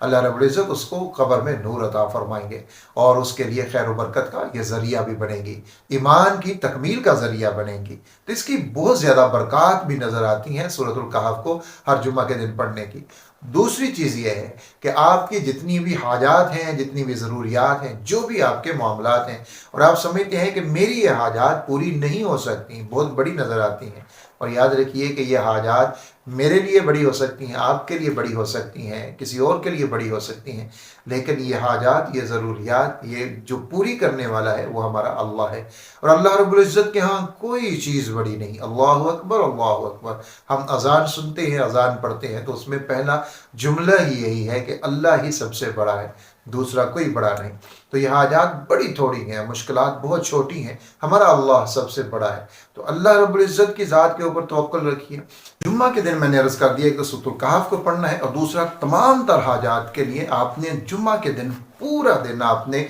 اللہ رب العزت اس کو قبر میں نور عطا فرمائیں گے اور اس کے لیے خیر و برکت کا یہ ذریعہ بھی بنے گی، ایمان کی تکمیل کا ذریعہ بنے گی۔ تو اس کی بہت زیادہ برکات بھی نظر آتی ہیں سورۃ الکہف کو ہر جمعہ کے دن پڑھنے کی۔ دوسری چیز یہ ہے کہ آپ کی جتنی بھی حاجات ہیں، جتنی بھی ضروریات ہیں، جو بھی آپ کے معاملات ہیں، اور آپ سمجھتے ہیں کہ میری یہ حاجات پوری نہیں ہو سکتی، بہت بڑی نظر آتی ہیں، اور یاد رکھیے کہ یہ حاجات میرے لیے بڑی ہو سکتی ہیں، آپ کے لیے بڑی ہو سکتی ہیں، کسی اور کے لیے بڑی ہو سکتی ہیں، لیکن یہ حاجات، یہ ضروریات، یہ جو پوری کرنے والا ہے وہ ہمارا اللہ ہے، اور اللہ رب العزت کے ہاں کوئی چیز بڑی نہیں۔ اللہ اکبر، اللہ اکبر۔ ہم اذان سنتے ہیں، اذان پڑھتے ہیں، تو اس میں پہلا جملہ ہی یہی ہے کہ اللہ ہی سب سے بڑا ہے، دوسرا کوئی بڑا نہیں۔ تو یہ حاجات بڑی تھوڑی ہیں، مشکلات بہت چھوٹی ہیں، ہمارا اللہ سب سے بڑا ہے۔ تو اللہ رب العزت کی ذات کے اوپر توکل رکھیے۔ جمعہ کے دن میں نے عرض کر دیا کہ سورۃ الکہف کو پڑھنا ہے، اور دوسرا تمام تر حاجات کے لیے آپ نے جمعہ کے دن پورا دن آپ نے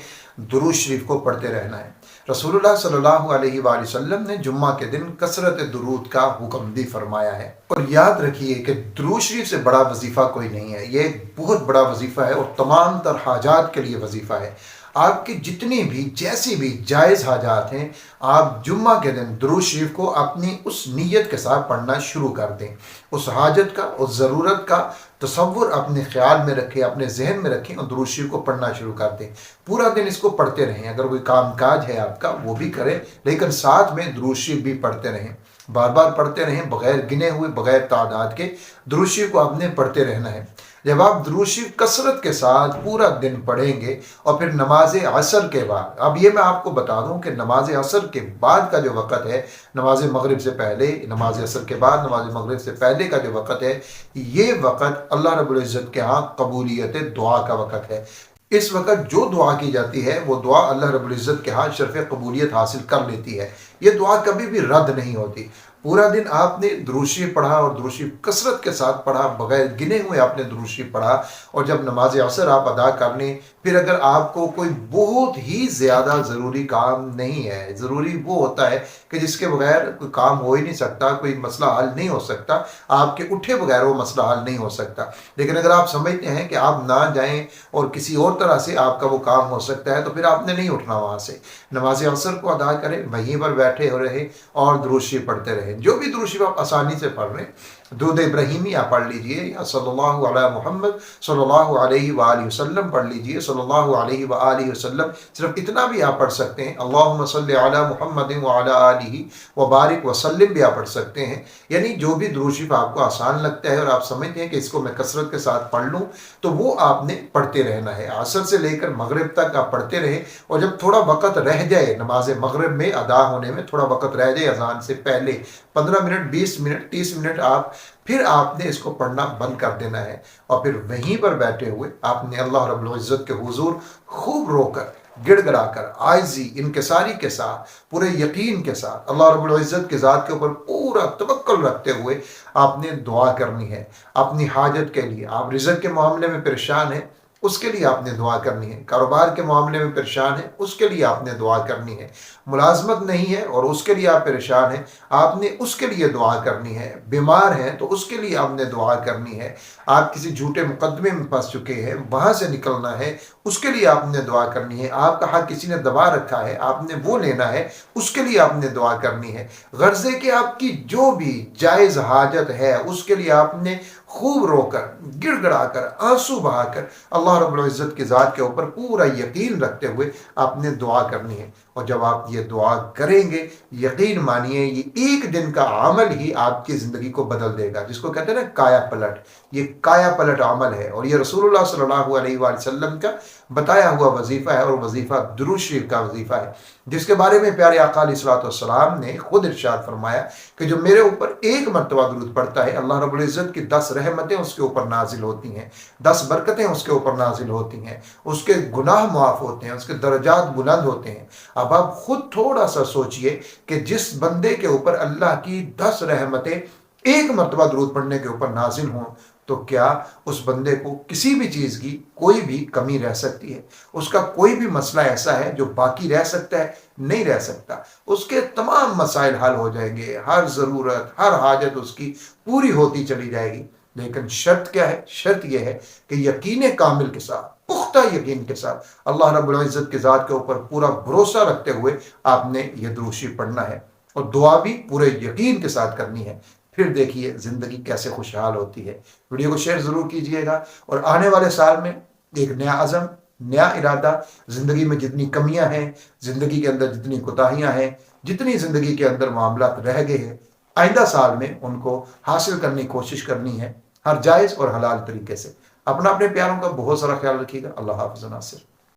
درود شریف کو پڑھتے رہنا ہے۔ رسول اللہ صلی اللہ علیہ وآلہ وسلم نے جمعہ کے دن کثرت درود کا حکم بھی فرمایا ہے، اور یاد رکھیے کہ درود شریف سے بڑا وظیفہ کوئی نہیں ہے، یہ ایک بہت بڑا وظیفہ ہے، اور تمام تر حاجات کے لیے وظیفہ ہے۔ آپ کی جتنی بھی جیسی بھی جائز حاجات ہیں، آپ جمعہ کے دن درود شریف کو اپنی اس نیت کے ساتھ پڑھنا شروع کر دیں، اس حاجت کا، اس ضرورت کا تصور اپنے خیال میں رکھیں، اپنے ذہن میں رکھیں، اور درود شریف کو پڑھنا شروع کر دیں۔ پورا دن اس کو پڑھتے رہیں، اگر کوئی کام کاج ہے آپ کا وہ بھی کریں، لیکن ساتھ میں درود شریف بھی پڑھتے رہیں، بار بار پڑھتے رہیں، بغیر گنے ہوئے، بغیر تعداد کے درود شریف کو آپ نے پڑھتے رہنا ہے۔ جب آپ درود شریف کثرت کے ساتھ پورا دن پڑھیں گے، اور پھر نماز عصر کے بعد، اب یہ میں آپ کو بتا دوں کہ نماز عصر کے بعد کا جو وقت ہے، نماز مغرب سے پہلے، نماز عصر کے بعد نماز مغرب سے پہلے کا جو وقت ہے، یہ وقت اللہ رب العزت کے ہاں قبولیت دعا کا وقت ہے۔ اس وقت جو دعا کی جاتی ہے وہ دعا اللہ رب العزت کے ہاں شرف قبولیت حاصل کر لیتی ہے، یہ دعا کبھی بھی رد نہیں ہوتی۔ پورا دن آپ نے درود شریف پڑھا، اور درود شریف کثرت کے ساتھ پڑھا، بغیر گنے ہوئے آپ نے درود شریف پڑھا، اور جب نماز عصر آپ ادا کر لیں، پھر اگر آپ کو کوئی بہت ہی زیادہ ضروری کام نہیں ہے، ضروری وہ ہوتا ہے کہ جس کے بغیر کوئی کام ہو ہی نہیں سکتا، کوئی مسئلہ حل نہیں ہو سکتا، آپ کے اٹھے بغیر وہ مسئلہ حل نہیں ہو سکتا، لیکن اگر آپ سمجھتے ہیں کہ آپ نہ جائیں اور کسی اور طرح سے آپ کا وہ کام ہو سکتا ہے، تو پھر آپ نے نہیں اٹھنا وہاں سے، نماز عصر کو ادا کریں، وہیں پر بیٹھے ہو رہے اور درود شریف پڑھتے رہیں۔ جو بھی درود شریف آپ آسانی سے پڑھ رہے ہیں، درود ابراہیمی آپ پڑھ لیجئے، یا صلی اللہ علی محمد صلی اللہ علیہ وآلہ وسلم پڑھ لیجئے، صلی اللہ علیہ وآلہ وسلم، صرف اتنا بھی آپ پڑھ سکتے ہیں۔ اللہم صلی علی محمد وعلی آلہ وبارک وسلم بھی آپ پڑھ سکتے ہیں، یعنی جو بھی درود شریف آپ کو آسان لگتا ہے اور آپ سمجھتے ہیں کہ اس کو میں کثرت کے ساتھ پڑھ لوں، تو وہ آپ نے پڑھتے رہنا ہے۔ عصر سے لے کر مغرب تک آپ پڑھتے رہیں، اور جب تھوڑا وقت رہ جائے نماز مغرب میں ادا ہونے میں، تھوڑا وقت رہ جائے اذان سے پہلے 15 منٹ، 20 منٹ، 30 منٹ، پھر آپ نے اس کو پڑھنا بند کر دینا ہے، اور پھر وہیں پر بیٹھے ہوئے آپ نے اللہ رب العزت کے حضور خوب رو کر، گڑ گڑا کر، عاجزی، انکساری کے ساتھ، پورے یقین کے ساتھ اللہ رب العزت کی ذات کے اوپر پورا توکل رکھتے ہوئے آپ نے دعا کرنی ہے اپنی حاجت کے لیے۔ آپ رزق کے معاملے میں پریشان ہیں، اس کے لیے آپ نے دعا کرنی ہے، کاروبار کے معاملے میں پریشان ہے، اس کے لیے آپ نے دعا کرنی ہے، ملازمت نہیں ہے اور اس کے لیے آپ پریشان ہیں، آپ نے اس کے لیے دعا کرنی ہے، بیمار ہیں تو اس کے لیے آپ نے دعا کرنی ہے، آپ کسی جھوٹے مقدمے میں پھنس چکے ہیں، وہاں سے نکلنا ہے، اس کے لیے آپ نے دعا کرنی ہے، آپ کا حق کسی نے دبا رکھا ہے، آپ نے وہ لینا ہے، اس کے لیے آپ نے دعا کرنی ہے، غرض ہے کہ آپ کی جو بھی جائز حاجت ہے اس کے لیے آپ نے خوب رو کر، گڑ گڑا کر، آنسو بہا کر اللہ رب العزت کی ذات کے اوپر پورا یقین رکھتے ہوئے آپ نے دعا کرنی ہے۔ اور جب آپ یہ دعا کریں گے، یقین مانیے یہ ایک دن کا عمل ہی آپ کی زندگی کو بدل دے گا، جس کو کہتے ہیں نا کایا پلٹ، یہ کایا پلٹ عمل ہے، اور یہ رسول اللہ صلی اللہ علیہ وآلہ وسلم کا بتایا ہوا وظیفہ ہے، اور وظیفہ درود شریف کا وظیفہ ہے، جس کے بارے میں پیارے آقا علیہ الصلوۃ والسلام نے خود ارشاد فرمایا کہ جو میرے اوپر ایک مرتبہ درود پڑھتا ہے، اللہ رب العزت کی 10 رحمتیں اس کے اوپر نازل ہوتی ہیں، 10 برکتیں اس کے اوپر نازل ہوتی ہیں، اس کے گناہ معاف ہوتے ہیں، اس کے درجات بلند ہوتے ہیں۔ اب آپ خود تھوڑا سا سوچئے کہ جس بندے کے اوپر اللہ کی 10 رحمتیں ایک مرتبہ درود پڑھنے کے اوپر نازل ہوں، تو کیا اس بندے کو کسی بھی چیز کی کوئی بھی کمی رہ سکتی ہے؟ اس کا کوئی بھی مسئلہ ایسا ہے جو باقی رہ سکتا ہے؟ نہیں رہ سکتا۔ اس کے تمام مسائل حل ہو جائیں گے، ہر ضرورت، ہر حاجت اس کی پوری ہوتی چلی جائے گی۔ لیکن شرط کیا ہے؟ شرط یہ ہے کہ یقین کامل کے ساتھ، پختہ یقین کے ساتھ، اللہ رب العزت کی ذات کے اوپر پورا بھروسہ رکھتے ہوئے آپ نے یہ درود شریف پڑھنا ہے، اور دعا بھی پورے یقین کے ساتھ کرنی ہے۔ پھر دیکھیے زندگی کیسے خوشحال ہوتی ہے۔ ویڈیو کو شیئر ضرور کیجئے گا، اور آنے والے سال میں ایک نیا عزم، نیا ارادہ، زندگی میں جتنی کمیاں ہیں، زندگی کے اندر جتنی کوتاہیاں ہیں، جتنی زندگی کے اندر معاملات رہ گئے ہیں، آئندہ سال میں ان کو حاصل کرنے کی کوشش کرنی ہے، ہر جائز اور حلال طریقے سے۔ اپنے پیاروں کا بہت سارا خیال رکھیے گا۔ اللہ حافظ ناصر۔